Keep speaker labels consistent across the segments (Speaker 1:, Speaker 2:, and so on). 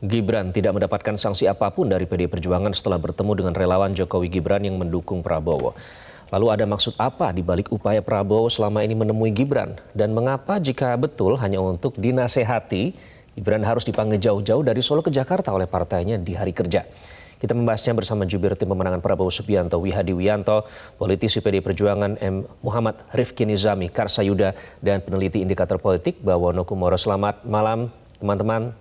Speaker 1: Gibran tidak mendapatkan sanksi apapun dari PDI Perjuangan setelah bertemu dengan relawan Jokowi Gibran yang mendukung Prabowo. Lalu ada maksud apa di balik upaya Prabowo selama ini menemui Gibran? Dan mengapa jika betul hanya untuk dinasehati, Gibran harus dipanggil jauh-jauh dari Solo ke Jakarta oleh partainya di hari kerja? Kita membahasnya bersama jubir tim pemenangan Prabowo Subianto, Wihadi Wiyanto, politisi PDI Perjuangan M. Muhammad Rifki Nizami Karsayuda, dan peneliti indikator politik Bawono Kumoro. Selamat malam teman-teman.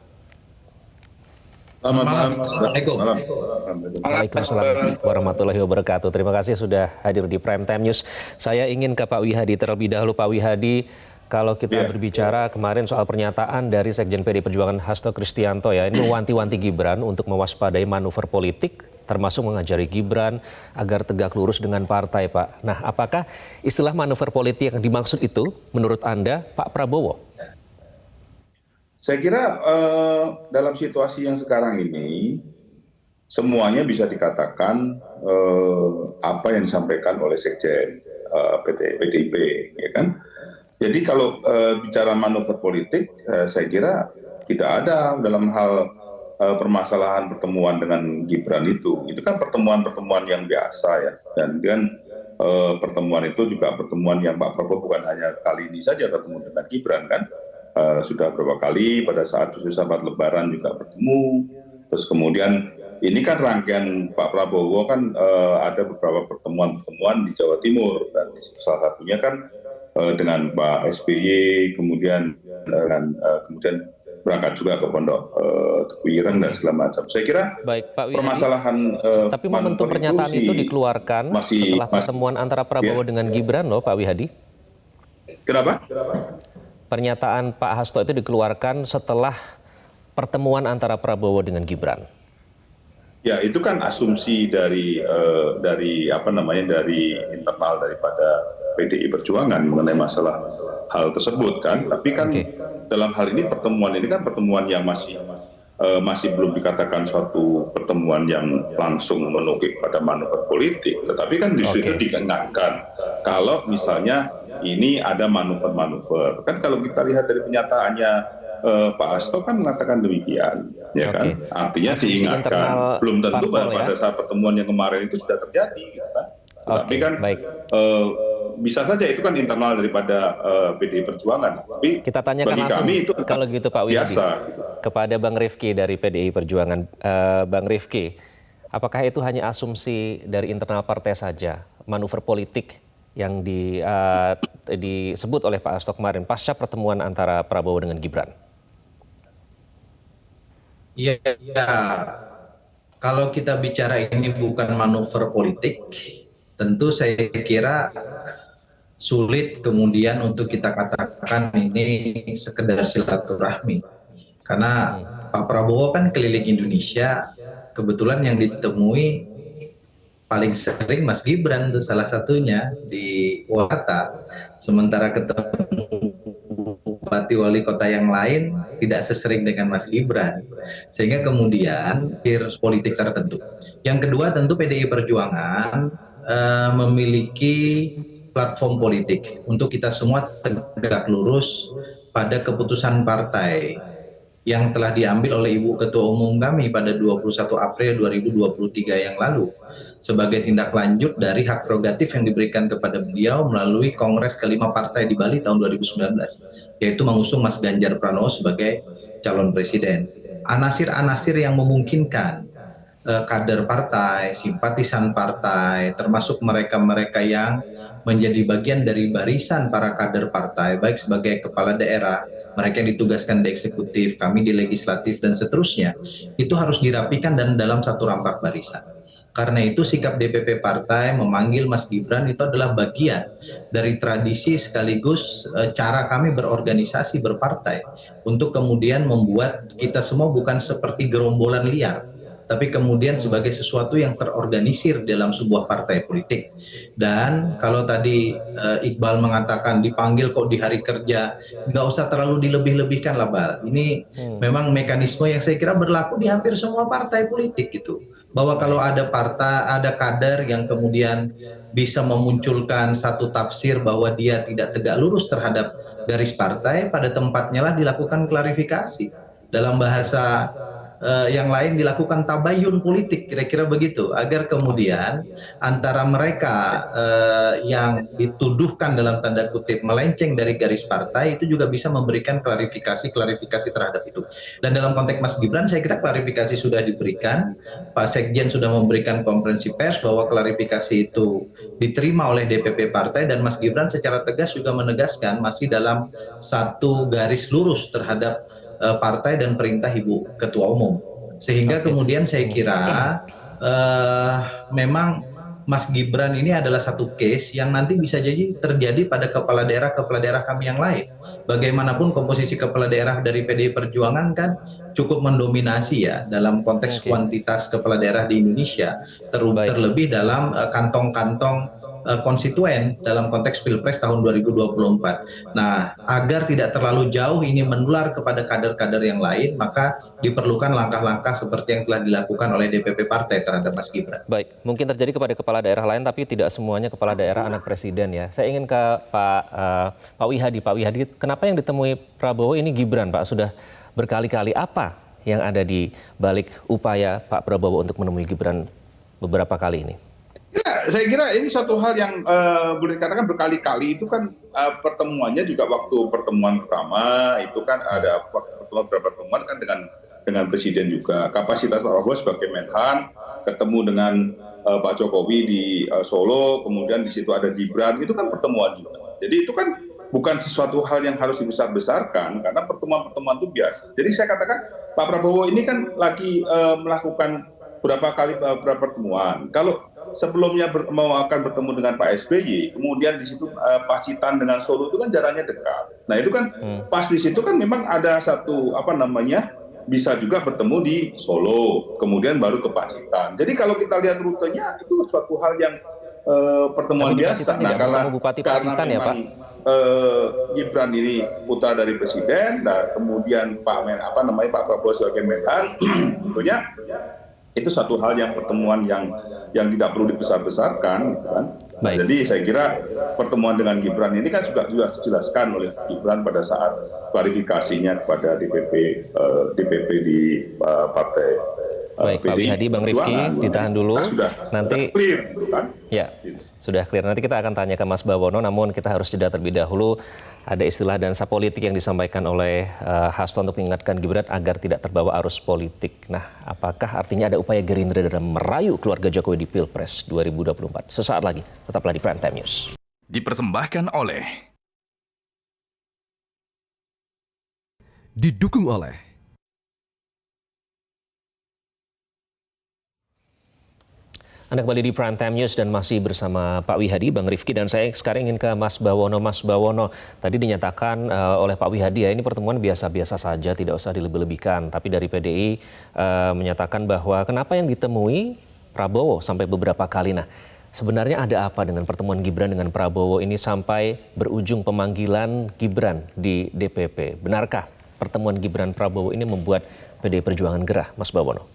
Speaker 2: Selamat malam.
Speaker 1: Waalaikumsalam warahmatullahi wabarakatuh. Terima kasih sudah hadir di Prime Time News. Saya ingin ke Pak Wihadi terlebih dahulu. Pak Wihadi, kalau kita berbicara kemarin soal pernyataan dari Sekjen PDI Perjuangan Hasto Kristianto ya, ini mewanti-wanti Gibran untuk mewaspadai manuver politik, termasuk mengajari Gibran agar tegak lurus dengan partai, Pak. Nah, apakah istilah manuver politik yang dimaksud itu menurut Anda, Pak Prabowo?
Speaker 2: Saya kira dalam situasi yang sekarang ini semuanya bisa dikatakan apa yang disampaikan oleh Sekjen PDIP, ya kan? Jadi kalau bicara manuver politik, saya kira tidak ada dalam hal permasalahan pertemuan dengan Gibran itu. Itu kan pertemuan-pertemuan yang biasa ya, dan pertemuan itu juga pertemuan yang Pak Prabowo bukan hanya kali ini saja ketemu dengan Gibran kan. Sudah beberapa kali pada saat sahabat Lebaran juga bertemu. Terus kemudian ini kan rangkaian Pak Prabowo kan ada beberapa pertemuan-pertemuan di Jawa Timur, dan salah satunya kan dengan Pak SBY, kemudian kemudian berangkat juga ke Pondok Tebu Ireng dan segala macam. Saya kira
Speaker 1: baik, Pak Wihadi,
Speaker 2: permasalahan
Speaker 1: tapi momentum pernyataan itu dikeluarkan setelah pertemuan antara Prabowo dengan Gibran loh, Pak Wihadi.
Speaker 2: Kenapa?
Speaker 1: Pernyataan Pak Hasto itu dikeluarkan setelah pertemuan antara Prabowo dengan Gibran.
Speaker 2: Ya, itu kan asumsi dari internal daripada PDI Perjuangan mengenai masalah hal tersebut kan. Tapi kan dalam hal ini pertemuan ini kan pertemuan yang masih belum dikatakan suatu pertemuan yang langsung menukik pada manuver politik. Tetapi kan di situ dikenakan kalau misalnya ini ada manuver-manuver. Kan kalau kita lihat dari pernyataannya Pak Hasto kan mengatakan demikian, ya kan? Artinya diingatkan, belum tentu pada saat pertemuan yang kemarin itu sudah terjadi, gitu kan? Tapi kan bisa saja itu kan internal daripada PDI Perjuangan. Tapi
Speaker 1: kita tanyakan
Speaker 2: bagi
Speaker 1: langsung
Speaker 2: kami itu
Speaker 1: kalau gitu Pak Wihadi kepada Bang Rifki dari PDI Perjuangan. Bang Rifki, apakah itu hanya asumsi dari internal partai saja, manuver politik yang disebut oleh Pak Hasto kemarin pasca pertemuan antara Prabowo dengan Gibran?
Speaker 3: Iya, kalau kita bicara ini bukan manuver politik, tentu saya kira sulit kemudian untuk kita katakan ini sekedar silaturahmi. Karena Pak Prabowo kan keliling Indonesia, kebetulan yang ditemui paling sering Mas Gibran itu salah satunya di Jakarta, sementara ketemu bupati wali kota yang lain tidak sesering dengan Mas Gibran, sehingga kemudian politik tertentu. Yang kedua tentu PDI Perjuangan memiliki platform politik untuk kita semua tegak lurus pada keputusan partai yang telah diambil oleh Ibu Ketua Umum kami pada 21 April 2023 yang lalu sebagai tindak lanjut dari hak prerogatif yang diberikan kepada beliau melalui Kongres kelima partai di Bali tahun 2019, yaitu mengusung Mas Ganjar Pranowo sebagai calon presiden. Anasir-anasir yang memungkinkan kader partai, simpatisan partai, termasuk mereka-mereka yang menjadi bagian dari barisan para kader partai, baik sebagai kepala daerah, mereka yang ditugaskan di eksekutif, kami di legislatif, dan seterusnya, itu harus dirapikan dan dalam satu rampak barisan. Karena itu sikap DPP partai memanggil Mas Gibran itu adalah bagian dari tradisi sekaligus cara kami berorganisasi berpartai untuk kemudian membuat kita semua bukan seperti gerombolan liar, tapi kemudian sebagai sesuatu yang terorganisir dalam sebuah partai politik. Dan kalau tadi Iqbal mengatakan dipanggil kok di hari kerja, nggak usah terlalu dilebih-lebihkan lah, Bal. Ini memang mekanisme yang saya kira berlaku di hampir semua partai politik gitu. Bahwa kalau ada partai, ada kader yang kemudian bisa memunculkan satu tafsir bahwa dia tidak tegak lurus terhadap garis partai, pada tempatnya lah dilakukan klarifikasi. Dalam bahasa yang lain dilakukan tabayun politik, kira-kira begitu, agar kemudian antara mereka yang dituduhkan dalam tanda kutip melenceng dari garis partai itu juga bisa memberikan klarifikasi terhadap itu. Dan dalam konteks Mas Gibran, saya kira klarifikasi sudah diberikan. Pak Sekjen sudah memberikan konferensi pers bahwa klarifikasi itu diterima oleh DPP partai, dan Mas Gibran secara tegas juga menegaskan masih dalam satu garis lurus terhadap partai dan perintah Ibu Ketua Umum. Sehingga kemudian saya kira memang Mas Gibran ini adalah satu case yang nanti bisa jadi terjadi pada kepala daerah kami yang lain. Bagaimanapun komposisi kepala daerah dari PDI Perjuangan kan cukup mendominasi ya dalam konteks kuantitas kepala daerah di Indonesia, terlebih dalam kantong-kantong konstituen dalam konteks Pilpres tahun 2024. Nah, agar tidak terlalu jauh ini menular kepada kader-kader yang lain, maka diperlukan langkah-langkah seperti yang telah dilakukan oleh DPP partai terhadap Mas Gibran.
Speaker 1: Baik, mungkin terjadi kepada kepala daerah lain, tapi tidak semuanya kepala daerah anak presiden ya. Saya ingin ke Pak Wihadi. Pak Wihadi, kenapa yang ditemui Prabowo ini Gibran, Pak? Sudah berkali-kali, apa yang ada di balik upaya Pak Prabowo untuk menemui Gibran beberapa kali ini?
Speaker 2: Ya, saya kira ini suatu hal yang boleh dikatakan berkali-kali. Itu kan pertemuannya juga waktu pertemuan pertama itu kan ada pertemuan kan dengan presiden juga. Kapasitas Pak Prabowo sebagai Menhan ketemu dengan Pak Jokowi di Solo, kemudian di situ ada Gibran, itu kan pertemuan juga. Jadi itu kan bukan sesuatu hal yang harus dibesar-besarkan, karena pertemuan-pertemuan itu biasa. Jadi saya katakan Pak Prabowo ini kan lagi melakukan beberapa pertemuan. Kalau sebelumnya akan bertemu dengan Pak SBY, kemudian di situ Pacitan dengan Solo itu kan jaraknya dekat. Nah itu kan pas di situ kan memang ada satu bisa juga bertemu di Solo, kemudian baru ke Pacitan. Jadi kalau kita lihat rutenya itu suatu hal yang pertemuan biasa.
Speaker 1: Nah, karena Bupati Pacitan ya Pak.
Speaker 2: Gibran ini putra dari presiden, dan kemudian Pak Prabowo sebagai Menhan, tentunya itu satu hal yang pertemuan yang tidak perlu dibesar-besarkan, gitu kan. Nah, jadi saya kira pertemuan dengan Gibran ini kan sudah dijelaskan oleh Gibran pada saat klarifikasinya kepada DPP di partai.
Speaker 1: Baik, Pak Wihadi, Bang Rifki, ditahan dulu. Nanti
Speaker 2: clear, gitu kan?
Speaker 1: Ya, sudah clear. Nanti kita akan tanya ke Mas Bawono, namun kita harus jeda terlebih dahulu. Ada istilah dansa politik yang disampaikan oleh Hasto untuk mengingatkan Gibran agar tidak terbawa arus politik. Nah, apakah artinya ada upaya Gerindra dalam merayu keluarga Jokowi di Pilpres 2024? Sesaat lagi, tetaplah di Prime Time News.
Speaker 4: Dipersembahkan oleh, didukung oleh
Speaker 1: Anda kembali di Prime Time News dan masih bersama Pak Wihadi, Bang Rifki, dan saya sekarang ingin ke Mas Bawono. Mas Bawono, tadi dinyatakan oleh Pak Wihadi ya ini pertemuan biasa-biasa saja, tidak usah dilebih-lebihkan. Tapi dari PDI menyatakan bahwa kenapa yang ditemui Prabowo sampai beberapa kali. Nah, sebenarnya ada apa dengan pertemuan Gibran dengan Prabowo ini sampai berujung pemanggilan Gibran di DPP? Benarkah pertemuan Gibran Prabowo ini membuat PDI Perjuangan gerah, Mas Bawono?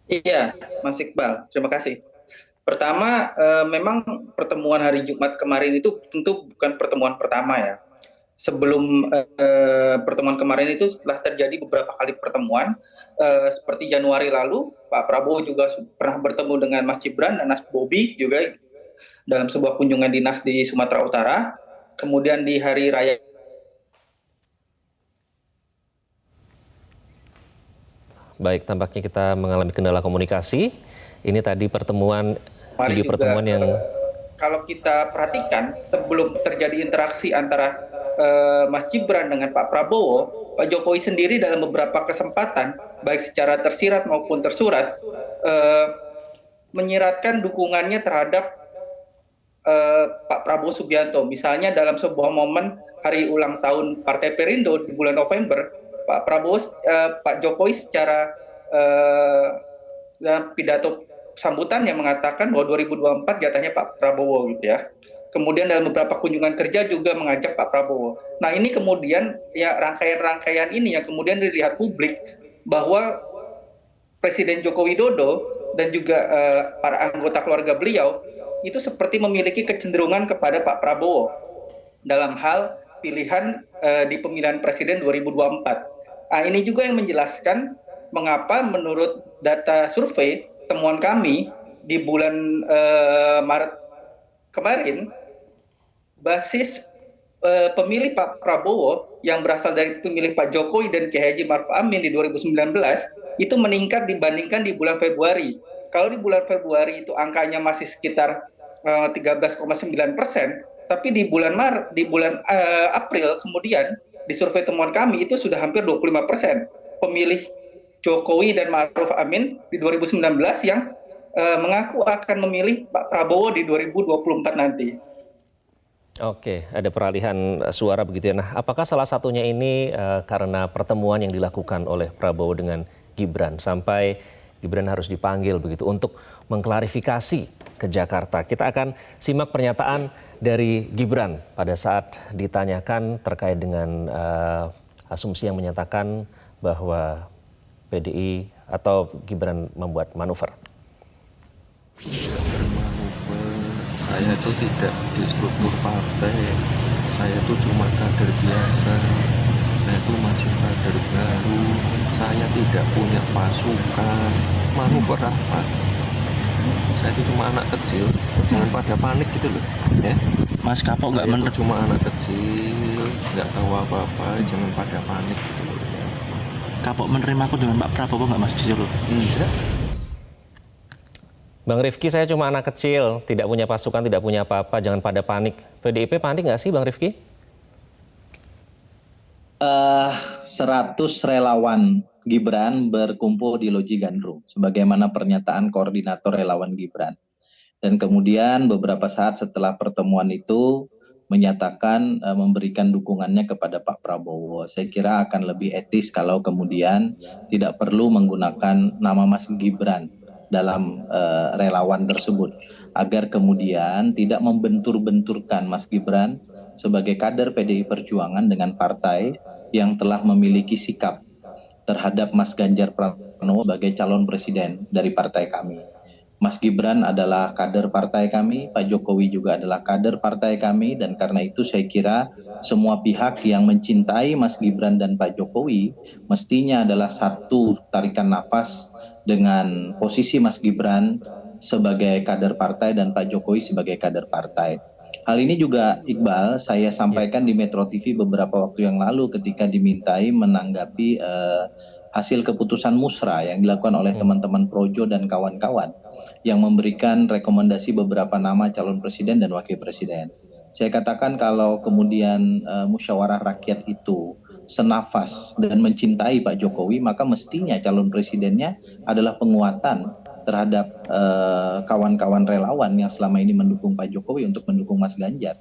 Speaker 5: Iya, Mas Iqbal, terima kasih. Pertama, memang pertemuan hari Jumat kemarin itu tentu bukan pertemuan pertama ya. Sebelum pertemuan kemarin itu setelah terjadi beberapa kali pertemuan, seperti Januari lalu, Pak Prabowo juga pernah bertemu dengan Mas Gibran dan Mas Bobi juga dalam sebuah kunjungan dinas di Sumatera Utara. Kemudian di hari raya
Speaker 1: Baik, tampaknya kita mengalami kendala komunikasi. Ini tadi pertemuan, video pertemuan yang...
Speaker 5: Kalau kita perhatikan, sebelum terjadi interaksi antara Mas Gibran dengan Pak Prabowo, Pak Jokowi sendiri dalam beberapa kesempatan, baik secara tersirat maupun tersurat, menyiratkan dukungannya terhadap Pak Prabowo Subianto. Misalnya dalam sebuah momen hari ulang tahun Partai Perindo di bulan November, Pak Jokowi secara dalam pidato sambutannya mengatakan bahwa 2024 jatahnya Pak Prabowo gitu ya. Kemudian dalam beberapa kunjungan kerja juga mengajak Pak Prabowo. Nah ini kemudian ya rangkaian-rangkaian ini yang kemudian dilihat publik bahwa Presiden Joko Widodo dan juga para anggota keluarga beliau itu seperti memiliki kecenderungan kepada Pak Prabowo dalam hal pilihan di pemilihan presiden 2024. Nah, ini juga yang menjelaskan mengapa menurut data survei temuan kami di bulan Maret kemarin, basis pemilih Pak Prabowo yang berasal dari pemilih Pak Jokowi dan Kiai Haji Maruf Amin di 2019 itu meningkat dibandingkan di bulan Februari. Kalau di bulan Februari itu angkanya masih sekitar 13,9%, tapi di bulan April kemudian di survei temuan kami itu sudah hampir 25% pemilih Jokowi dan Maruf Amin di 2019 yang mengaku akan memilih Pak Prabowo di 2024 nanti.
Speaker 1: Oke, ada peralihan suara begitu ya. Nah, apakah salah satunya ini karena pertemuan yang dilakukan oleh Prabowo dengan Gibran sampai Gibran harus dipanggil begitu untuk mengklarifikasi ke Jakarta. Kita akan simak pernyataan dari Gibran pada saat ditanyakan terkait dengan asumsi yang menyatakan bahwa PDI atau Gibran membuat manuver.
Speaker 6: Saya itu tidak di struktur partai, saya itu cuma kader biasa, saya itu masih kader baru, saya tidak punya pasukan, manuver apa? Saya itu cuma anak kecil, jangan pada panik gitu loh, ya.
Speaker 7: Mas Kapok nggak
Speaker 6: Saya itu cuma anak kecil, nggak tahu apa-apa, jangan pada panik gitu loh.
Speaker 7: Kapok menerima aku dengan Pak Prabowo nggak Mas jujur loh?
Speaker 6: Enggak.
Speaker 1: Bang Rifki, saya cuma anak kecil, tidak punya pasukan, tidak punya apa-apa, jangan pada panik. PDIP panik nggak sih Bang Rifki?
Speaker 8: 100 relawan Gibran berkumpul di Loji Gandrung, sebagaimana pernyataan koordinator relawan Gibran. Dan kemudian beberapa saat setelah pertemuan itu menyatakan memberikan dukungannya kepada Pak Prabowo. Saya kira akan lebih etis kalau kemudian tidak perlu menggunakan nama Mas Gibran dalam relawan tersebut, agar kemudian tidak membentur-benturkan Mas Gibran sebagai kader PDI Perjuangan dengan partai yang telah memiliki sikap terhadap Mas Ganjar Pranowo sebagai calon presiden dari partai kami. Mas Gibran adalah kader partai kami, Pak Jokowi juga adalah kader partai kami, dan karena itu saya kira semua pihak yang mencintai Mas Gibran dan Pak Jokowi mestinya adalah satu tarikan nafas dengan posisi Mas Gibran sebagai kader partai dan Pak Jokowi sebagai kader partai. Hal ini juga Iqbal saya sampaikan di Metro TV beberapa waktu yang lalu ketika dimintai menanggapi hasil keputusan musra yang dilakukan oleh teman-teman Projo dan kawan-kawan yang memberikan rekomendasi beberapa nama calon presiden dan wakil presiden. Saya katakan kalau kemudian musyawarah rakyat itu senafas dan mencintai Pak Jokowi, maka mestinya calon presidennya adalah penguatan terhadap kawan-kawan relawan yang selama ini mendukung Pak Jokowi untuk mendukung Mas Ganjar.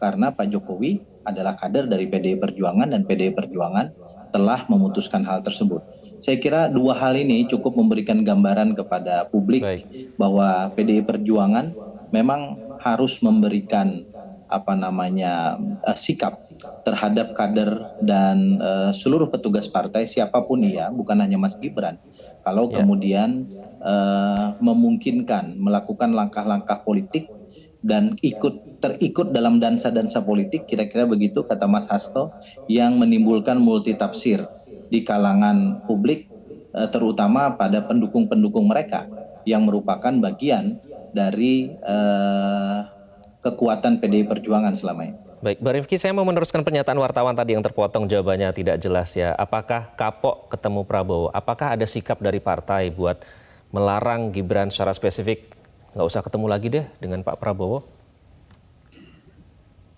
Speaker 8: Karena Pak Jokowi adalah kader dari PDI Perjuangan dan PDI Perjuangan telah memutuskan hal tersebut. Saya kira dua hal ini cukup memberikan gambaran kepada publik bahwa PDI Perjuangan memang harus memberikan sikap terhadap kader dan seluruh petugas partai siapapun ia, bukan hanya Mas Gibran. Kalau kemudian memungkinkan melakukan langkah-langkah politik dan terikut dalam dansa-dansa politik, kira-kira begitu kata Mas Hasto, yang menimbulkan multitafsir di kalangan publik, terutama pada pendukung-pendukung mereka yang merupakan bagian dari kekuatan PDI Perjuangan selama ini.
Speaker 1: Baik, Bang Rifki, saya mau meneruskan pernyataan wartawan tadi yang terpotong jawabannya tidak jelas ya. Apakah kapok ketemu Prabowo? Apakah ada sikap dari partai buat melarang Gibran secara spesifik nggak usah ketemu lagi deh dengan Pak Prabowo?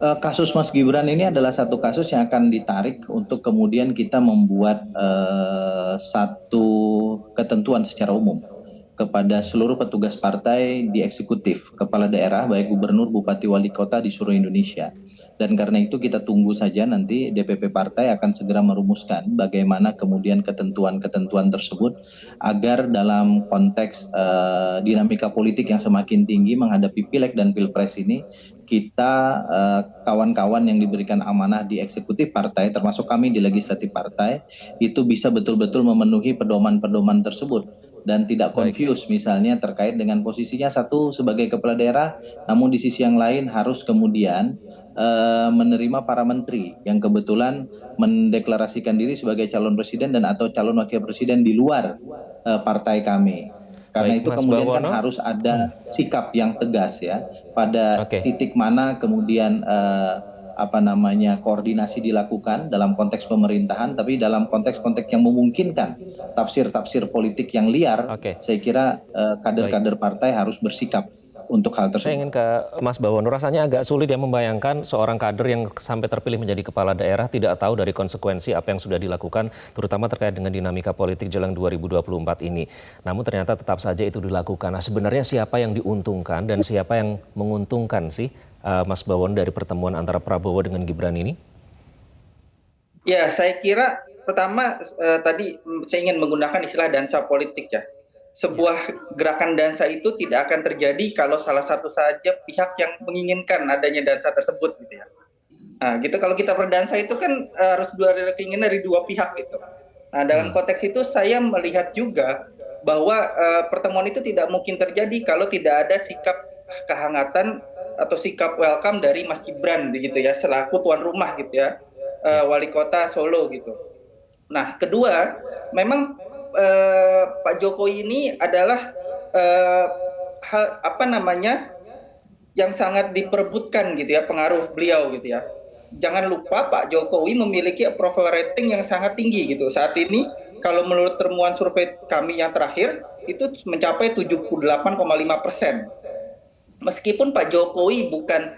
Speaker 8: Kasus Mas Gibran ini adalah satu kasus yang akan ditarik untuk kemudian kita membuat satu ketentuan secara umum kepada seluruh petugas partai di eksekutif, kepala daerah, baik gubernur, bupati, wali kota di seluruh Indonesia. Dan karena itu kita tunggu saja nanti DPP partai akan segera merumuskan bagaimana kemudian ketentuan-ketentuan tersebut agar dalam konteks dinamika politik yang semakin tinggi menghadapi pileg dan pilpres ini, kita kawan-kawan yang diberikan amanah di eksekutif partai, termasuk kami di legislatif partai, itu bisa betul-betul memenuhi pedoman-pedoman tersebut dan tidak confuse misalnya terkait dengan posisinya satu sebagai kepala daerah, namun di sisi yang lain harus kemudian menerima para menteri yang kebetulan mendeklarasikan diri sebagai calon presiden dan atau calon wakil presiden di luar partai kami. Karena
Speaker 1: Baik,
Speaker 8: itu
Speaker 1: Mas
Speaker 8: kemudian kan
Speaker 1: Bawono.
Speaker 8: harus ada sikap yang tegas ya pada
Speaker 1: Oke.
Speaker 8: titik mana kemudian koordinasi dilakukan dalam konteks pemerintahan, tapi dalam konteks-konteks yang memungkinkan tafsir-tafsir politik yang liar,
Speaker 1: Oke.
Speaker 8: saya kira kader-kader partai harus bersikap untuk hal
Speaker 1: Saya
Speaker 8: tersebut.
Speaker 1: ingin ke Mas Bawono. Rasanya agak sulit ya membayangkan seorang kader yang sampai terpilih menjadi kepala daerah tidak tahu dari konsekuensi apa yang sudah dilakukan, terutama terkait dengan dinamika politik jelang 2024 ini. Namun ternyata tetap saja itu dilakukan. Nah, sebenarnya siapa yang diuntungkan dan siapa yang menguntungkan sih, Mas Bawono, dari pertemuan antara Prabowo dengan Gibran ini?
Speaker 5: Ya, saya kira pertama tadi saya ingin menggunakan istilah dansa politik ya. Sebuah gerakan dansa itu tidak akan terjadi kalau salah satu saja pihak yang menginginkan adanya dansa tersebut gitu ya. Nah, gitu kalau kita berdansa itu kan harus ada keinginan dari dua pihak gitu. Nah, dalam konteks itu saya melihat juga bahwa pertemuan itu tidak mungkin terjadi kalau tidak ada sikap kehangatan atau sikap welcome dari Mas Gibran gitu ya, selaku tuan rumah gitu ya, wali kota Solo gitu. Nah, kedua, memang Pak Jokowi ini adalah yang sangat diperebutkan gitu ya, pengaruh beliau gitu ya. Jangan lupa Pak Jokowi memiliki approval rating yang sangat tinggi gitu. Saat ini kalau menurut temuan survei kami yang terakhir itu mencapai 78,5%. Meskipun Pak Jokowi bukan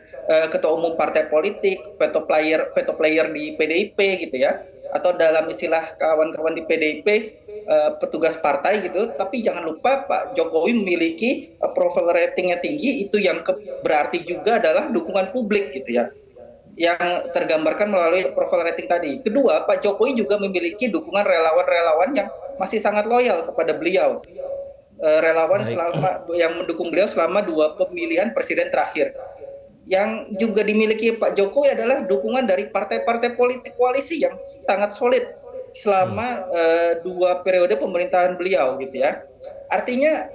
Speaker 5: ketua umum partai politik, veto player di PDIP gitu ya, atau dalam istilah kawan-kawan di PDIP petugas partai gitu, tapi jangan lupa Pak Jokowi memiliki approval ratingnya tinggi, itu yang berarti juga adalah dukungan publik gitu ya, yang tergambarkan melalui approval rating tadi. Kedua, Pak Jokowi juga memiliki dukungan relawan-relawan yang masih sangat loyal kepada beliau, relawan yang mendukung beliau selama 2 pemilihan presiden terakhir. Yang juga dimiliki Pak Jokowi adalah dukungan dari partai-partai politik koalisi yang sangat solid selama 2 periode pemerintahan beliau gitu ya. Artinya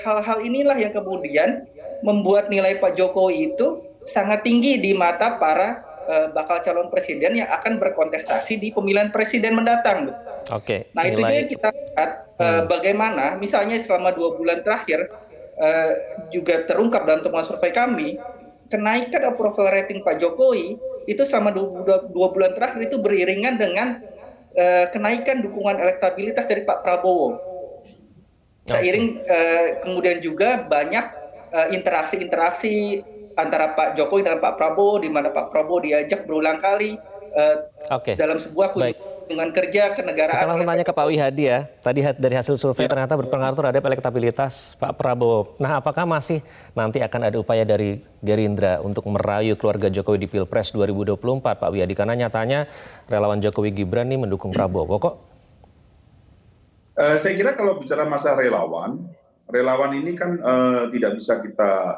Speaker 5: hal-hal inilah yang kemudian membuat nilai Pak Jokowi itu sangat tinggi di mata para bakal calon presiden yang akan berkontestasi di pemilihan presiden mendatang.
Speaker 1: Oke.
Speaker 5: Nah, itu juga kita lihat bagaimana misalnya selama 2 bulan terakhir juga terungkap dalam temuan survei kami, kenaikan approval rating Pak Jokowi itu selama 2 bulan terakhir itu beriringan dengan kenaikan dukungan elektabilitas dari Pak Prabowo. Seiring kemudian juga banyak interaksi-interaksi antara Pak Jokowi dan Pak Prabowo, di mana Pak Prabowo diajak berulang kali dalam sebuah kunjungan kerja ke negaraan.
Speaker 1: Kita langsung tanya ke Pak Wihadi ya. Tadi dari hasil survei ternyata berpengaruh terhadap elektabilitas Pak Prabowo. Nah, apakah masih nanti akan ada upaya dari Gerindra untuk merayu keluarga Jokowi di Pilpres 2024, Pak Wihadi? Karena nyatanya relawan Jokowi Gibran nih mendukung Prabowo kok.
Speaker 2: Saya kira kalau bicara masa relawan ini kan tidak bisa kita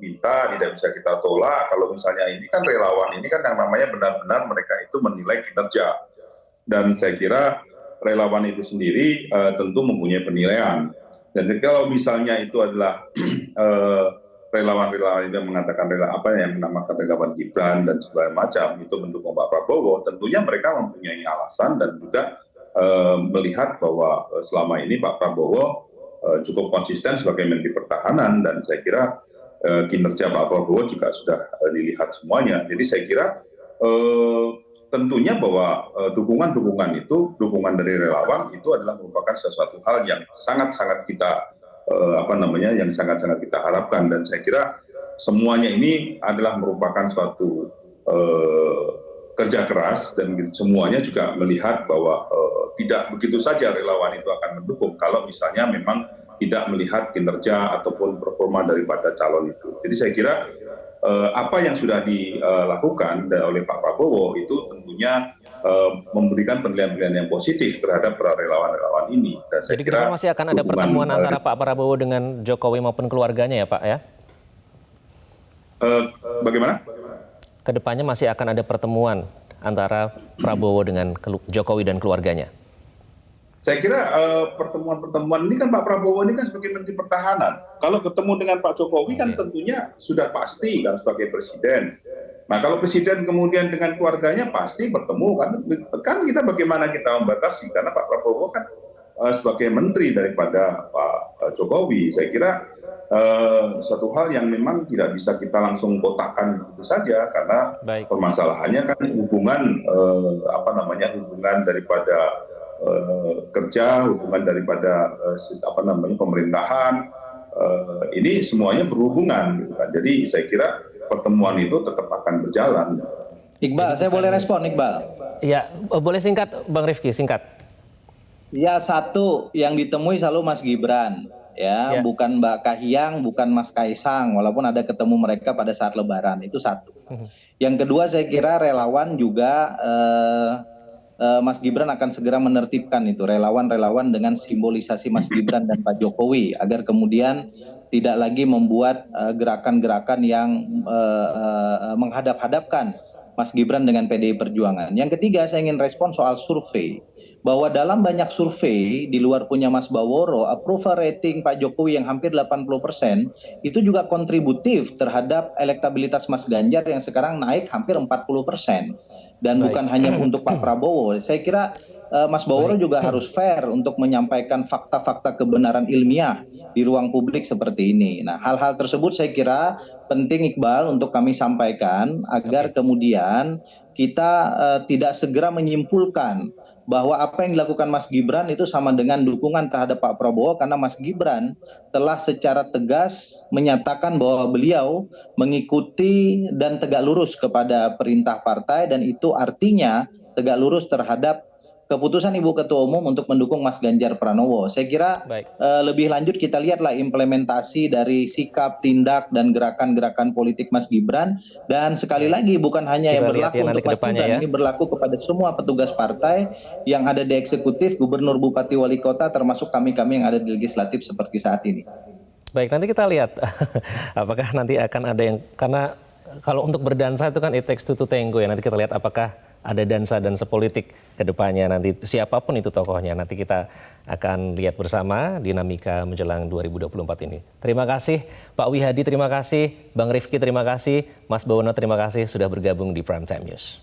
Speaker 2: minta, tidak bisa kita tolak. Kalau misalnya ini kan relawan ini kan yang namanya benar-benar mereka itu menilai kinerja. Dan saya kira relawan itu sendiri tentu mempunyai penilaian. Dan kalau misalnya itu adalah relawan-relawan yang mengatakan apa yang menamakan relawan Gibran dan segala macam itu mendukung Pak Prabowo, tentunya mereka mempunyai alasan dan juga melihat bahwa selama ini Pak Prabowo cukup konsisten sebagai Menteri Pertahanan, dan saya kira kinerja Pak Prabowo juga sudah dilihat semuanya. Jadi saya kira tentunya bahwa dukungan dari relawan itu adalah merupakan sesuatu hal yang sangat-sangat kita yang sangat-sangat kita harapkan, dan saya kira semuanya ini adalah merupakan suatu kerja keras, dan semuanya juga melihat bahwa tidak begitu saja relawan itu akan mendukung kalau misalnya memang tidak melihat kinerja ataupun performa daripada calon itu. Jadi saya kira apa yang sudah dilakukan oleh Pak Prabowo itu tentunya memberikan penilaian-penilaian yang positif terhadap para relawan-relawan ini. Dan saya
Speaker 1: Jadi
Speaker 2: kira
Speaker 1: kita masih akan ada pertemuan antara Pak Prabowo dengan Jokowi maupun keluarganya ya Pak ya?
Speaker 2: Bagaimana?
Speaker 1: Kedepannya masih akan ada pertemuan antara Prabowo dengan Jokowi dan keluarganya?
Speaker 2: Saya kira pertemuan-pertemuan ini kan Pak Prabowo ini kan sebagai Menteri Pertahanan. Kalau ketemu dengan Pak Jokowi kan tentunya sudah pasti kan sebagai presiden. Nah kalau presiden kemudian dengan keluarganya pasti bertemu kan kita bagaimana kita membatasi karena Pak Prabowo kan sebagai menteri daripada Pak Jokowi. Saya kira suatu hal yang memang tidak bisa kita langsung kotakkan begitu saja karena permasalahannya kan hubungan hubungan daripada kerja, hubungan daripada pemerintahan, ini semuanya berhubungan gitu kan. Jadi saya kira pertemuan itu tetap akan berjalan.
Speaker 8: Iqbal, saya boleh respon Iqbal?
Speaker 1: Ya, boleh singkat Bang Rifki, singkat.
Speaker 8: Ya, satu yang ditemui selalu Mas Gibran, ya, bukan Mbak Kahiyang, bukan Mas Kaisang, walaupun ada ketemu mereka pada saat Lebaran, itu satu. Yang kedua saya kira relawan juga Mas Gibran akan segera menertibkan itu relawan-relawan dengan simbolisasi Mas Gibran dan Pak Jokowi agar kemudian tidak lagi membuat gerakan-gerakan yang menghadap-hadapkan Mas Gibran dengan PDI Perjuangan. Yang ketiga saya ingin respon soal survei. Bahwa dalam banyak survei di luar punya Mas Baworo, approval rating Pak Jokowi yang hampir 80% itu juga kontributif terhadap elektabilitas Mas Ganjar yang sekarang naik hampir 40%. Dan bukan hanya untuk Pak Prabowo. Saya kira Mas Baworo juga harus fair untuk menyampaikan fakta-fakta kebenaran ilmiah di ruang publik seperti ini. Nah, hal-hal tersebut saya kira penting Iqbal untuk kami sampaikan agar kemudian kita tidak segera menyimpulkan bahwa apa yang dilakukan Mas Gibran itu sama dengan dukungan terhadap Pak Prabowo karena Mas Gibran telah secara tegas menyatakan bahwa beliau mengikuti dan tegak lurus kepada perintah partai dan itu artinya tegak lurus terhadap keputusan Ibu Ketua Umum untuk mendukung Mas Ganjar Pranowo. Saya kira lebih lanjut kita lihatlah implementasi dari sikap, tindak, dan gerakan-gerakan politik Mas Gibran. Dan sekali lagi bukan hanya yang berlaku untuk Mas Gibran, ini berlaku kepada semua petugas partai yang ada di eksekutif, gubernur, bupati, wali kota, termasuk kami-kami yang ada di legislatif seperti saat ini.
Speaker 1: Baik, nanti kita lihat apakah nanti akan ada yang, karena kalau untuk berdansa itu kan it takes two to tango ya, nanti kita lihat apakah ada dansa-dansa politik ke depannya nanti siapapun itu tokohnya. Nanti kita akan lihat bersama dinamika menjelang 2024 ini. Terima kasih Pak Wihadi, terima kasih Bang Rifki, terima kasih Mas Bawono, terima kasih sudah bergabung di Prime Time News.